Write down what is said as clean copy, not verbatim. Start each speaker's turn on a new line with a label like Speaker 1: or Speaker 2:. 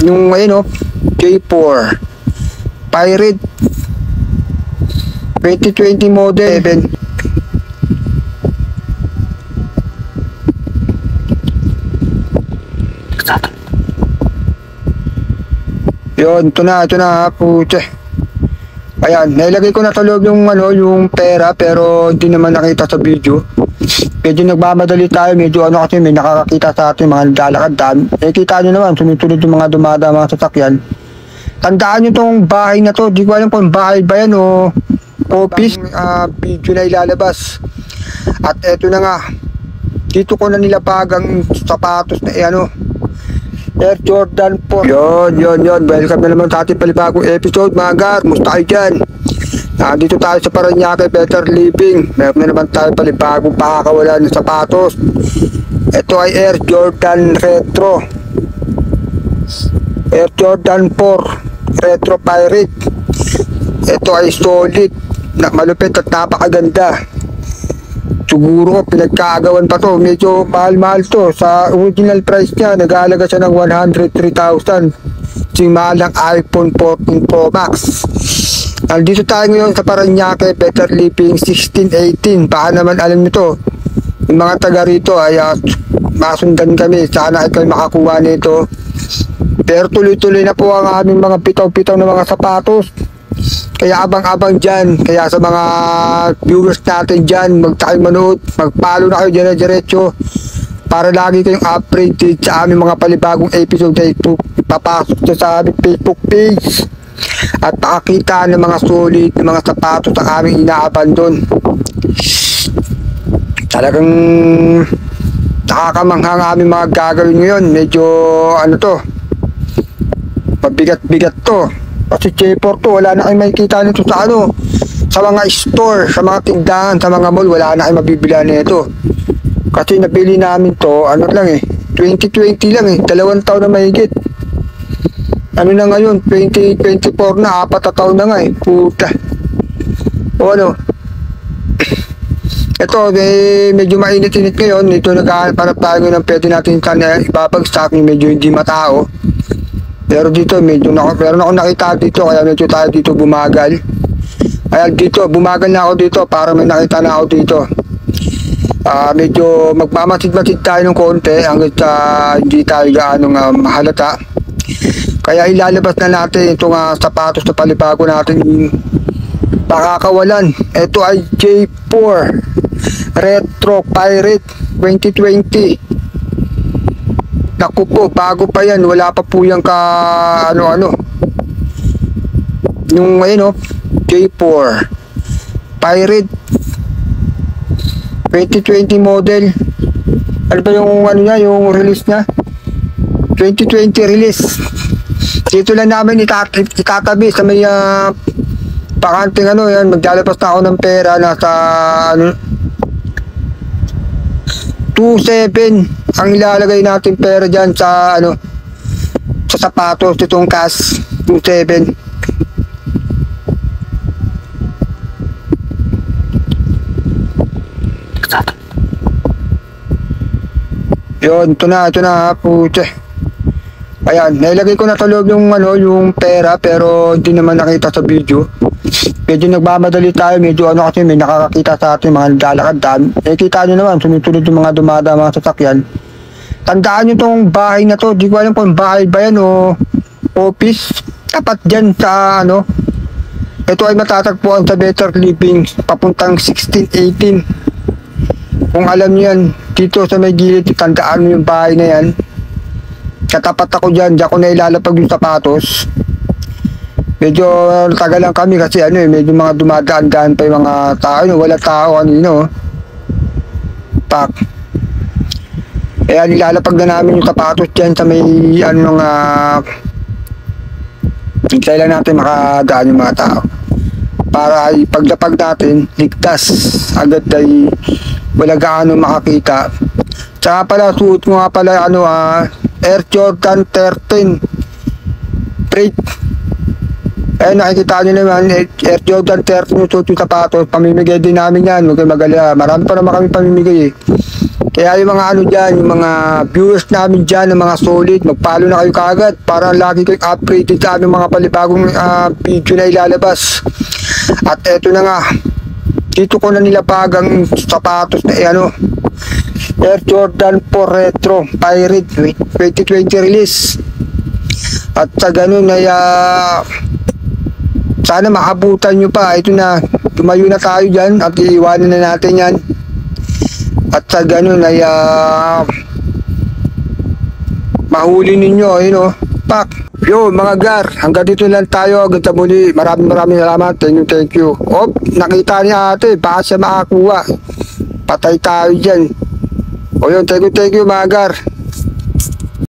Speaker 1: Yung ayun J4 Pirate 2020 model 7. Yun, ito na puche. Ayan, nailagay ko na sa loob yung yung pera, pero hindi naman nakita sa video. Medyo nagmamadali tayo, medyo kasi may nakakakita sa atin mga naglalakad. Kita nyo naman, sunod-sunod yung mga dumada mga sasakyan. Tandaan nyo tong bahay na to, di ko alam kung bahay ba yan o office. Video na ilalabas. At eto na nga, dito ko na nilapag ang sapatos na Air Jordan 4. Yun. Welcome na naman sa ating palibagong episode mga gar. Musta kayo dyan? Dito tayo sa Parañaque Better Living. Meron na naman tayo palibagong pakakawalan ng sapatos. Ito ay Air Jordan Retro. Air Jordan 4 Retro Pirate. Ito ay solid, malupit at napakaganda. Siguro pinagkaagawan pa to. Medyo mahal-mahal to. Sa original price niya, nag-aalaga siya ng 103,000. Sing mahal ng iPhone 14 Pro Max. Nandito tayo ngayon sa Parañaque Better Living 1618. Baka naman alam nito, yung mga taga rito ay masundan kami. Sana ikaw makakuha nito. Pero tuloy-tuloy na po ang aming mga pitaw-pitaw na mga sapatos. Kaya abang-abang dyan. Kaya sa mga viewers natin dyan, manood, mag-follow na kayo dyan na diretso para lagi kayong updated sa aming mga palibagong episode na ito. Papasok nyo sa aming Facebook page at makakita ng mga solid ng mga sapatos sa aming inaabandon. Talagang nakakamangha ang aming mga gagawin ngayon. Medyo mabigat-bigat to. Kasi J4 to, wala na kayo makikita nito sa mga store, sa mga tindahan, sa mga mall, wala na kayo mabibila nito. Kasi nabili namin to, 2020 lang 2 taon na mahigit. Na ngayon, 2024 na, 4 na taon na nga puta. O ito, medyo mainit-init ngayon. Ito naghahanap tayo ng pwede natin ibabagsak, medyo hindi matao. Pero dito meron ako nakita dito, kaya medyo tayo dito bumagal. Kaya bumagal na ako dito para may nakita na ako dito. Medyo magmamasid-masid tayo ng konti hanggang hindi tayo gaano mahalata. Kaya ilalabas na natin itong sapatos na palibago natin pakakawalan. Ito ay J4 Retro Pirate 2020. Naku po, bago pa yan, wala pa po yung yung J4 Pirate 2020 model. Ano ba yung yung release niya? 2020 release. Dito lang namin itatabi sa may pakanting yan, maglalabas na ako ng pera nasa 2.7 ang ilalagay natin pera dyan sa sa sapatos itong cash 2.7. Yun, ito na puche. Ayan, nailagay ko na sa loob yung yung pera, pero hindi naman nakita sa video. Medyo nagmamadali tayo, medyo kasi may nakakakita sa atin mga naglalakad. Kita nyo naman, sunod-sunod yung mga dumada mga sasakyan. Tandaan nyo tong bahay na to, di ko alam kung bahay ba yan o office. Tapat dyan sa ito ay matatagpuan sa Better Living papuntang 1618. Kung alam nyo yan, dito sa may gilid, tandaan nyo yung bahay na yan. Katapat ako dyan ko na ilalapag yung sapatos. Medyo tagal lang kami kasi medyo mga dumadaan-daan pa yung mga tao. Wala tao pak. Kaya nilalapag na namin yung sapatos dyan sa may hintay lang natin makadaan yung mga tao para paglapag natin ligtas agad ay wala gaano makakita. Tsaka pala suot mo nga pala Air Jordan 13 Freight. Nakikita nyo naman Air Jordan 13 yung suot yung sapatos. Pamimigay din namin yan, huwag kayo magalala, marami pa naman kami pamimigay Kaya yung mga ano dyan, yung mga viewers namin dyan, ng mga solid, mag-follow na kayo kaagad para lagi kayong updated sa aming mga palibagong video na ilalabas. At eto na nga, dito ko na nilapag ang sapatos na Air Jordan 4 Retro Pirate 2020 release. At sa ganun ay sana makabutan nyo pa. Ito na, tumayo na tayo dyan at iiwanan na natin yan. At sa ganun ay mahuli ninyo, pak. Yo mga gar, hanggang dito lang tayo. Hanggang sa muli, maraming salamat. Thank you. Nakita niya ate, baka siya makakuha. Patay tayo dyan. O yun, thank you mga gar.